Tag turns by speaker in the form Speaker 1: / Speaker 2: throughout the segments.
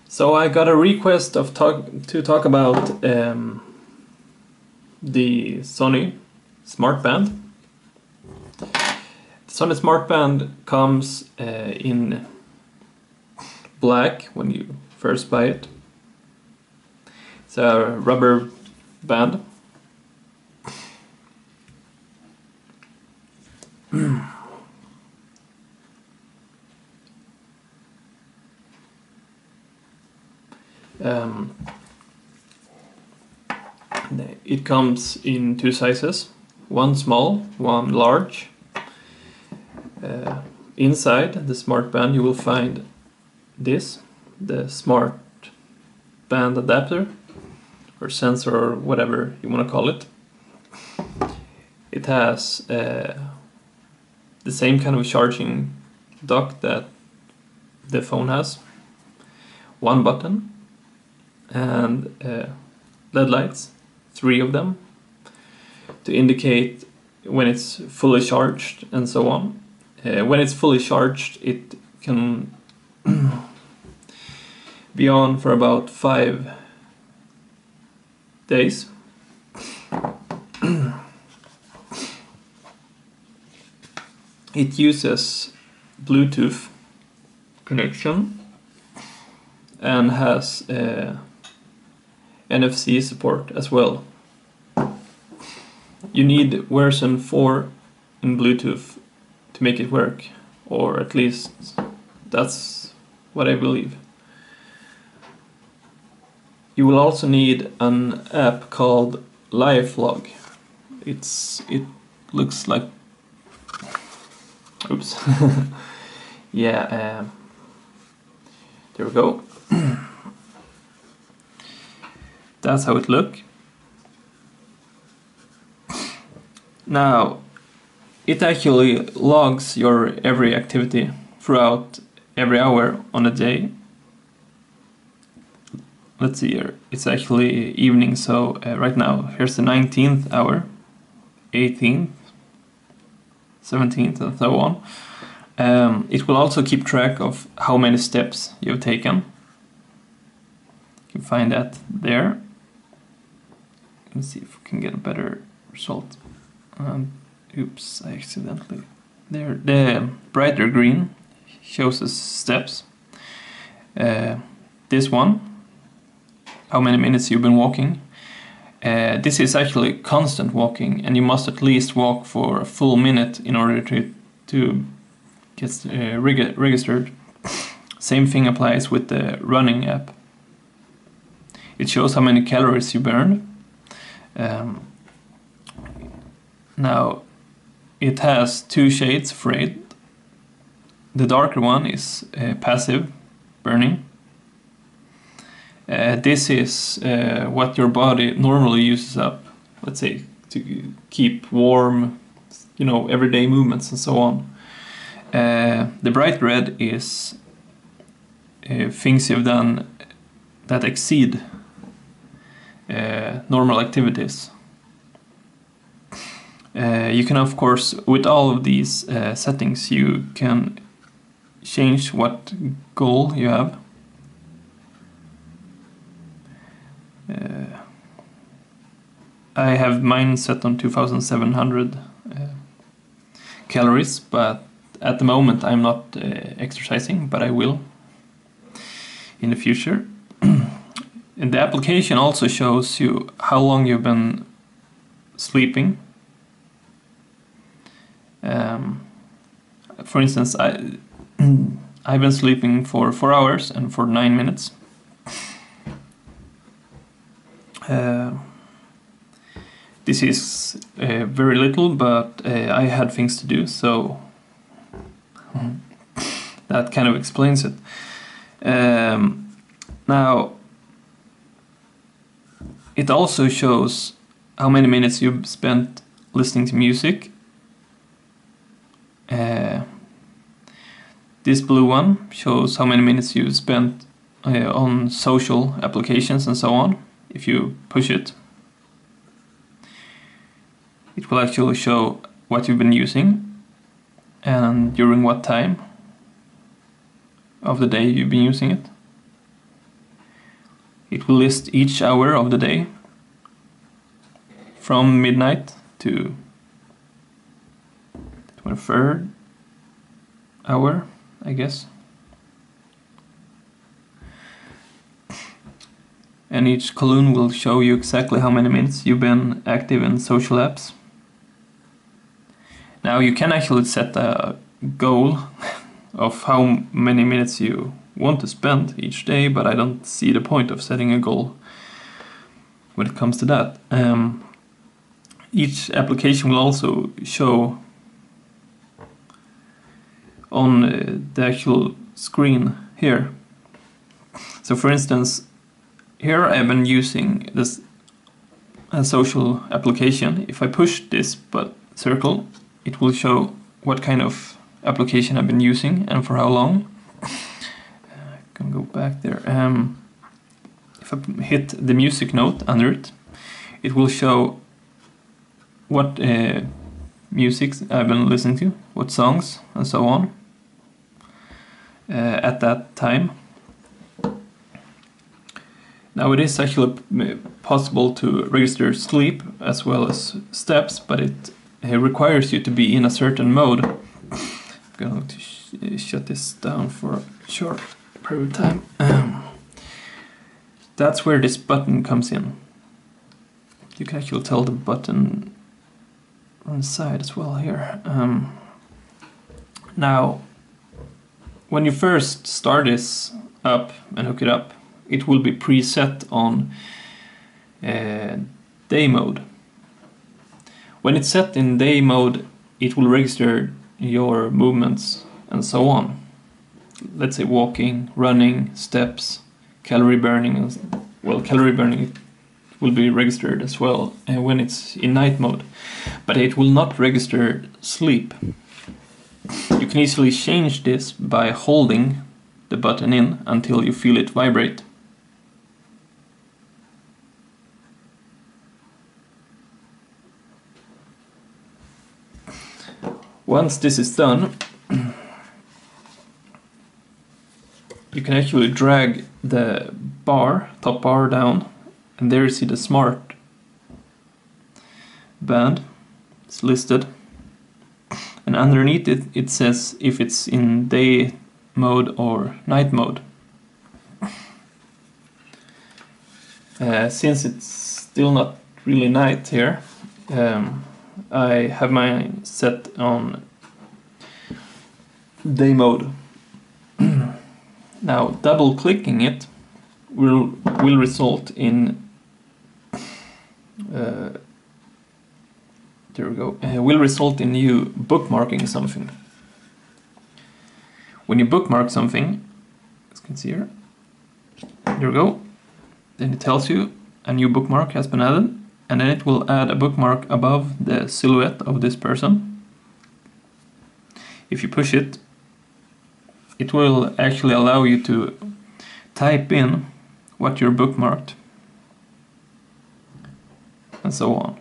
Speaker 1: So I got a request to talk about the Sony Smartband. The Sony Smartband comes in black when you first buy it. It's a rubber band. It comes in two sizes, one small, one large. Inside the Smartband you will find this, the Smart Band adapter or sensor or whatever you want to call it. It has the same kind of charging dock that the phone has, one button, and LED lights, 3 of them, to indicate when it's fully charged and so on. When it's fully charged, it can be on for about 5 days. It uses Bluetooth connection and has NFC support as well. You need version 4 in Bluetooth to make it work, or at least that's what I believe. You will also need an app called Lifelog. It looks like, oops. Yeah, there we go. That's how it looks. Now, it actually logs your every activity throughout every hour on a day. Let's see here, it's actually evening, so right now here's the 19th hour, 18th, 17th and so on. It will also keep track of how many steps you've taken. You can find that there. Let's see if we can get a better result. Oops, I accidentally... There, the brighter green shows us steps. This one, how many minutes you've been walking. This is actually constant walking, and you must at least walk for a full minute in order to get registered. Same thing applies with the running app. It shows how many calories you burned. Now, it has 2 shades for it. The darker one is passive burning. This is what your body normally uses up, let's say, to keep warm, you know, everyday movements and so on. The bright red is things you've done that exceed normal activities. You can, of course, with all of these settings, you can change what goal you have. I have mine set on 2,700 calories, but at the moment I'm not exercising, but I will in the future. And the application also shows you how long you've been sleeping. For instance, I've been sleeping for 4 hours and for 9 minutes. This is very little, but I had things to do, so that kind of explains it. Now, it also shows how many minutes you've spent listening to music. This blue one shows how many minutes you've spent on social applications and so on. If you push it, it will actually show what you've been using and during what time. of the day you've been using it. It will list each hour of the day from midnight to 23rd hour, I guess. And each column will show you exactly how many minutes you've been active in social apps. Now you can actually set a goal of how many minutes you want to spend each day, but I don't see the point of setting a goal when it comes to that. Each application will also show on the actual screen here. So for instance, here I've been using this social application. If I push this circle, it will show what kind of application I've been using and for how long. I can go back there. If I hit the music note under it, it will show what music I've been listening to, what songs and so on at that time. Now it is actually possible to register sleep as well as steps, but it requires you to be in a certain mode. I'm going to shut this down for a short period of time. That's where this button comes in. You can actually tell the button on the side as well here. Now, when you first start this up and hook it up, it will be preset on day mode. When it's set in day mode, it will register your movements and so on. Let's say walking, running, steps, calorie burning. Well, calorie burning will be registered as well when it's in night mode, but it will not register sleep. You can easily change this by holding the button in until you feel it vibrate. Once this is done, you can actually drag the top bar down, and there you see the smart band. It's listed, and underneath it, it says if it's in day mode or night mode. Since it's still not really night here, I have mine set on day mode. Now, double clicking it will result in there we go. Will result in you bookmarking something. When you bookmark something, as you can see here, there we go. Then it tells you a new bookmark has been added, and then it will add a bookmark above the silhouette of this person. If you push it, it will actually allow you to type in what you're bookmarked and so on.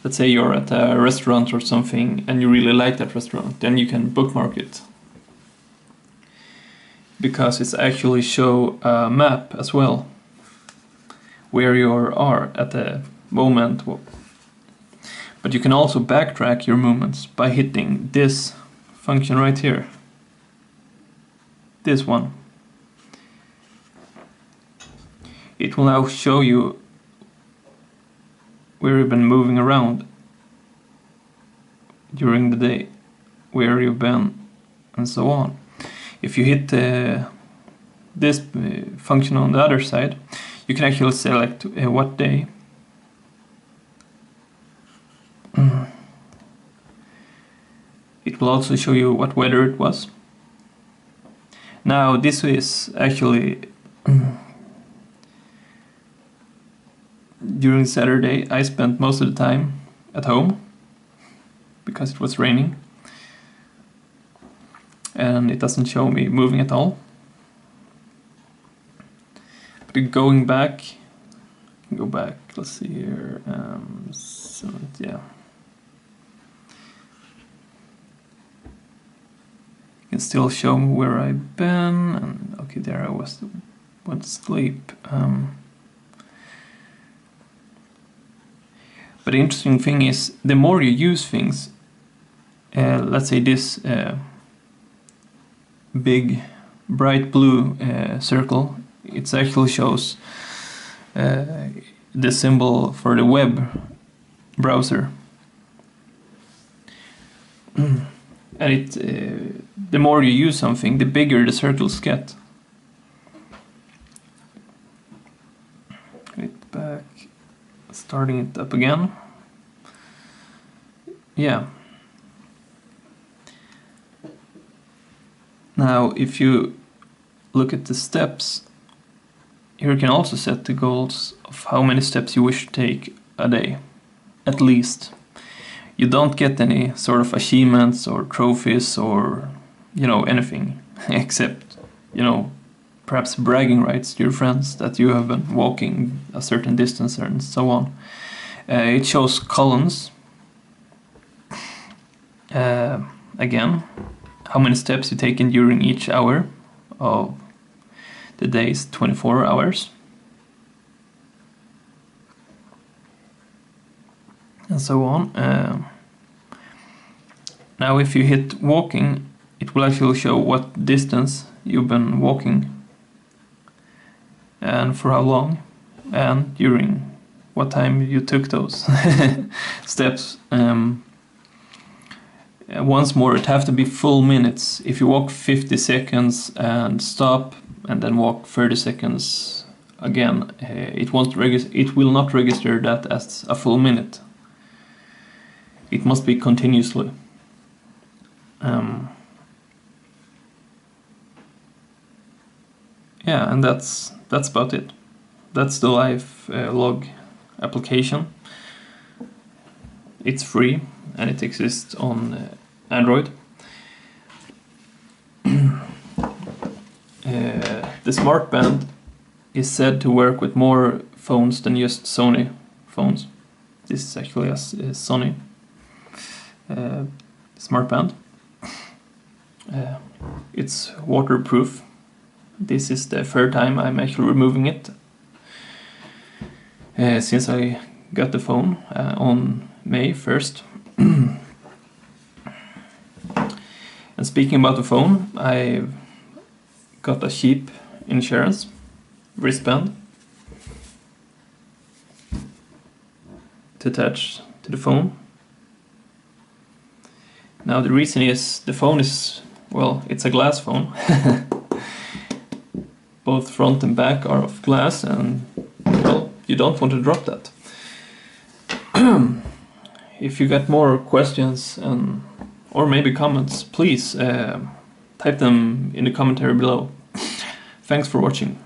Speaker 1: Let's say you're at a restaurant or something and you really like that restaurant, then you can bookmark it, because it's actually show a map as well where you are at the moment. But you can also backtrack your movements by hitting this function right here. This one. It will now show you where you've been moving around during the day, where you've been, and so on. If you hit this function on the other side, you can actually select what day. It will also show you what weather it was. Now this is actually during Saturday I spent most of the time at home because it was raining, and it doesn't show me moving at all. But going back, go back, let's see here, so yeah. You can still show me where I've been, and okay, there I went to sleep. But the interesting thing is, the more you use things, let's say this big bright blue circle, it actually shows the symbol for the web browser. And the more you use something, the bigger the circles get. Right back, starting it up again. Yeah. Now, if you look at the steps, here you can also set the goals of how many steps you wish to take a day, at least. You don't get any sort of achievements or trophies or, you know, anything except, you know, perhaps bragging rights to your friends that you have been walking a certain distance and so on. It shows columns. Again, how many steps you taken during each hour of the day's 24 hours. And so on. Now if you hit walking, it will actually show what distance you've been walking and for how long and during what time you took those steps. Once more, it have to be full minutes. If you walk 50 seconds and stop and then walk 30 seconds again, it will not register that as a full minute. It must be continuously. Yeah, and that's about it. That's the Lifelog application. It's free and it exists on Android. The Smartband is said to work with more phones than just Sony phones. This is actually a Sony Smartband. It's waterproof. This is the third time I'm actually removing it since I got the phone on May 1st. And speaking about the phone, I got a cheap insurance wristband to attach to the phone. Now the reason is the phone is, well, it's a glass phone. Both front and back are of glass, and well, you don't want to drop that. If you got more questions or maybe comments, please type them in the commentary below. Thanks for watching.